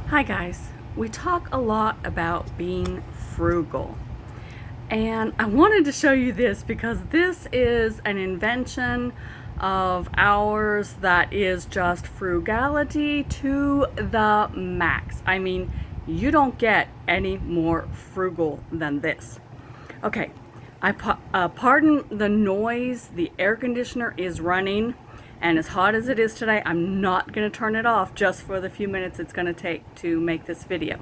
Hi guys, we talk a lot about being frugal, and I wanted to show you this because this is an invention of ours that is just frugality to the max. I mean, you don't get any more frugal than this. Okay, pardon the noise. The air conditioner is running, and as hot as it is today, I'm not going to turn it off just for the few minutes it's going to take to make this video.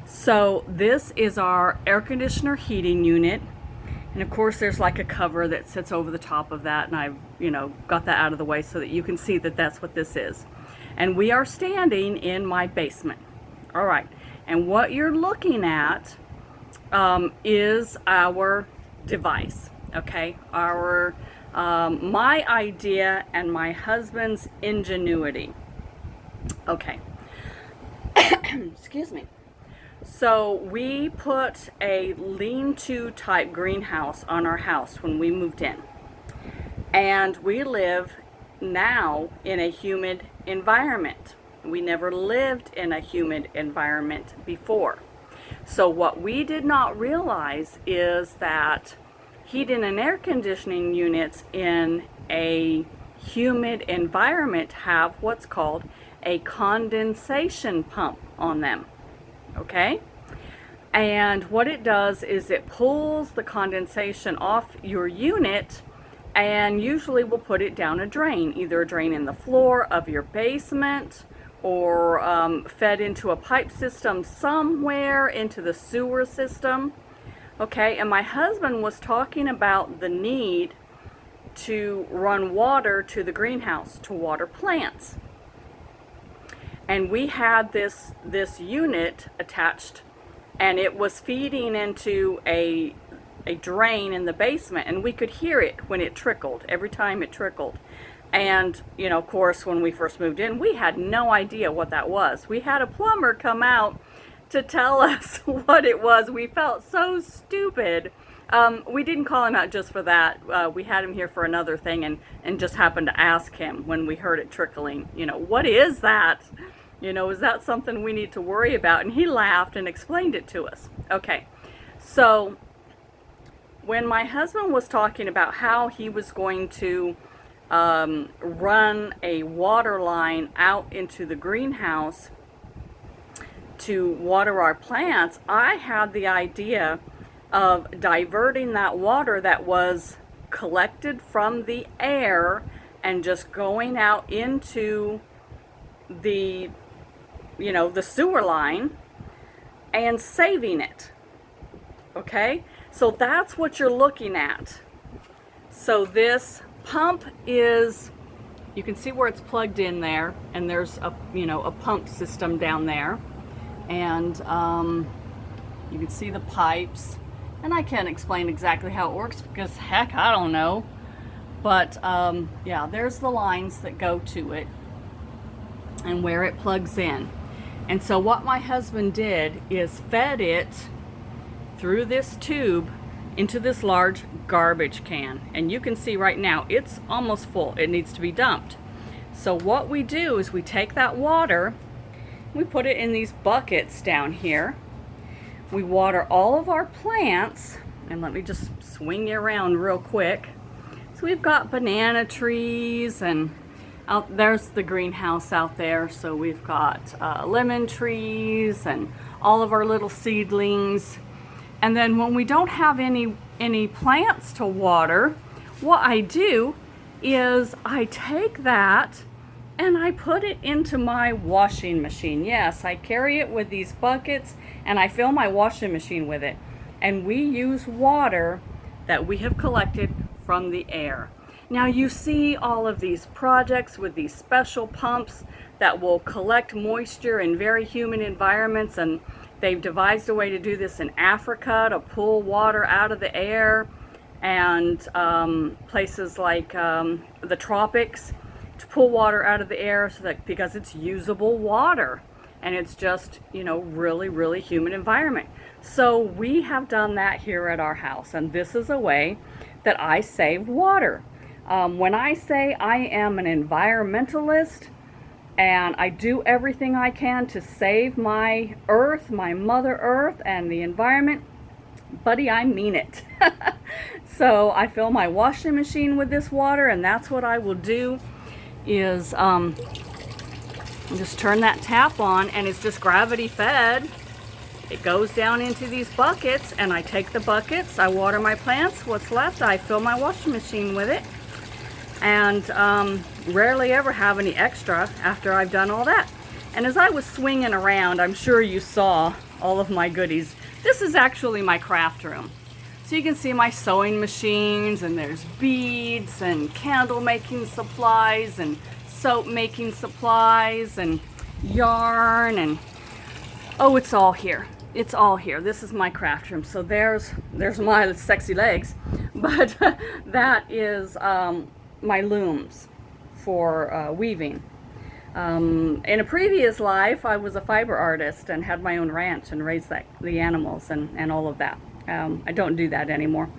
So this is our air conditioner heating unit, and of course there's like a cover that sits over the top of that, and I've got that out of the way so that you can see that that's what this is. And we are standing in my basement. All right, and what you're looking at is our device. Okay, our my idea and my husband's ingenuity. Okay. Excuse me. So we put a lean-to type greenhouse on our house when we moved in, and we live now in a humid environment. We never lived in a humid environment before. So what we did not realize is that heating and air conditioning units in a humid environment have what's called a condensation pump on them. Okay? And what it does is it pulls the condensation off your unit and usually will put it down a drain, either a drain in the floor of your basement or fed into a pipe system somewhere into the sewer system. Okay, and my husband was talking about the need to run water to the greenhouse to water plants. And we had this unit attached, and it was feeding into a drain in the basement, and we could hear it when it trickled, every time it trickled. And, of course, when we first moved in, we had no idea what that was. We had a plumber come out to tell us what it was. We felt so stupid. We didn't call him out just for that. We had him here for another thing and just happened to ask him when we heard it trickling, what is that? Is that something we need to worry about? And he laughed and explained it to us. Okay, so when my husband was talking about how he was going to run a water line out into the greenhouse to water our plants, I had the idea of diverting that water that was collected from the air and just going out into the sewer line and saving it. Okay, so that's what you're looking at. So this pump is, you can see where it's plugged in there, and there's a pump system down there, and you can see the pipes, and I can't explain exactly how it works because heck, I don't know, but yeah, there's the lines that go to it and where it plugs in. And so what my husband did is fed it through this tube into this large garbage can, and you can see right now it's almost full. It needs to be dumped. So what we do is we take that water, we put it in these buckets down here. We water all of our plants, and let me just swing you around real quick. So we've got banana trees, and out there's the greenhouse out there. So we've got lemon trees and all of our little seedlings. And then when we don't have any plants to water, what I do is I take that and I put it into my washing machine. Yes, I carry it with these buckets and I fill my washing machine with it. And we use water that we have collected from the air. Now you see all of these projects with these special pumps that will collect moisture in very humid environments, and they've devised a way to do this in Africa to pull water out of the air, and places like the tropics to pull water out of the air, so that because it's usable water and it's just really, really humid environment. So we have done that here at our house, and this is a way that I save water. When I say I am an environmentalist, And I do everything I can to save my earth, my Mother Earth, and the environment. Buddy, I mean it. So I fill my washing machine with this water, and that's what I will do is just turn that tap on, and it's just gravity fed. It goes down into these buckets, and I take the buckets, I water my plants. What's left, I fill my washing machine with it, and rarely ever have any extra after I've done all that. And as I was swinging around, I'm sure you saw all of my goodies. This is actually my craft room. So you can see my sewing machines, and there's beads and candle making supplies and soap making supplies and yarn, and oh, it's all here. It's all here. This is my craft room. So there's my sexy legs, but that is my looms for weaving. In a previous life, I was a fiber artist and had my own ranch and raised the animals and all of that. I don't do that anymore.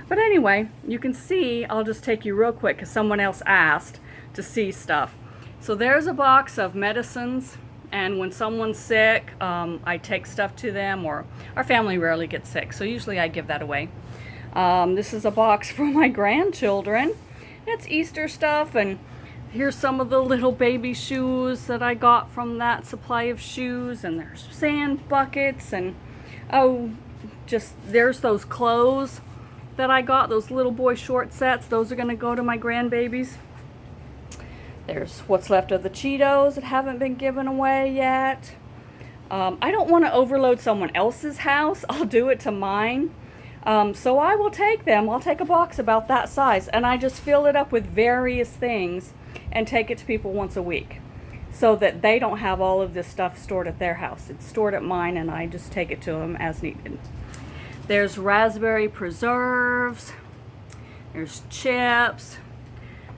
But anyway, you can see, I'll just take you real quick because someone else asked to see stuff. So there's a box of medicines, and when someone's sick, I take stuff to them, or our family rarely gets sick, so usually I give that away. This is a box for my grandchildren. It's Easter stuff, and here's some of the little baby shoes that I got from that supply of shoes, and there's sand buckets, and oh, just there's those clothes that I got, those little boy short sets. Those are going to go to my grandbabies. There's what's left of the Cheetos that haven't been given away yet. I don't want to overload someone else's house. I'll do it to mine. So I will take them. I'll take a box about that size, and I just fill it up with various things and take it to people once a week, so that they don't have all of this stuff stored at their house. It's stored at mine, and I just take it to them as needed. There's raspberry preserves. There's chips.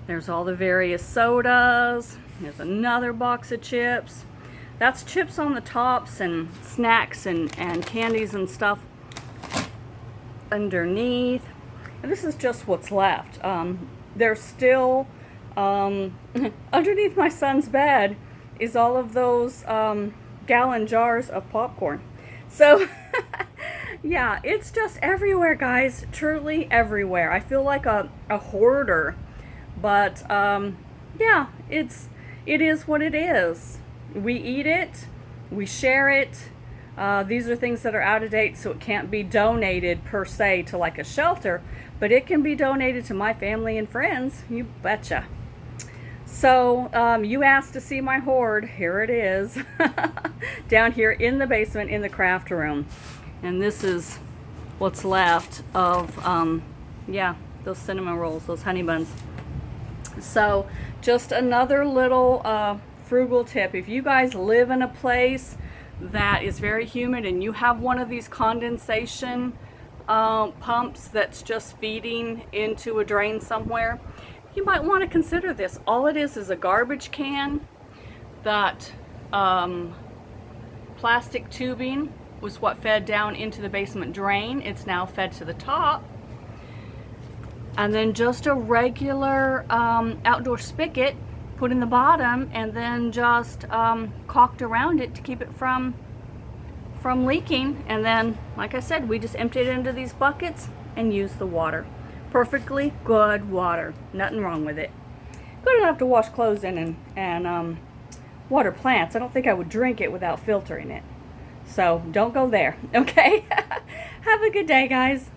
There's all the various sodas. There's another box of chips. That's chips on the tops, and snacks and candies and stuff underneath. And this is just what's left. There's still, underneath my son's bed is all of those gallon jars of popcorn. So yeah, it's just everywhere, guys. Truly everywhere. I feel like a hoarder, but yeah, it is what it is. We eat it, we share it. These are things that are out of date, so it can't be donated per se to like a shelter, but it can be donated to my family and friends. You betcha. So you asked to see my hoard. Here it is. Down here in the basement in the craft room. And this is what's left of, yeah, those cinnamon rolls, those honey buns. So just another little frugal tip. If you guys live in a place that is very humid and you have one of these condensation pumps that's just feeding into a drain somewhere, you might want to consider this. All it is a garbage can. That plastic tubing was what fed down into the basement drain. It's now fed to the top. And then just a regular outdoor spigot put in the bottom, and then just caulked around it to keep it from leaking. And then, like I said, we just empty it into these buckets and use the water. Perfectly good water. Nothing wrong with it. Good enough to wash clothes in and water plants. I don't think I would drink it without filtering it. So don't go there, okay? Have a good day, guys.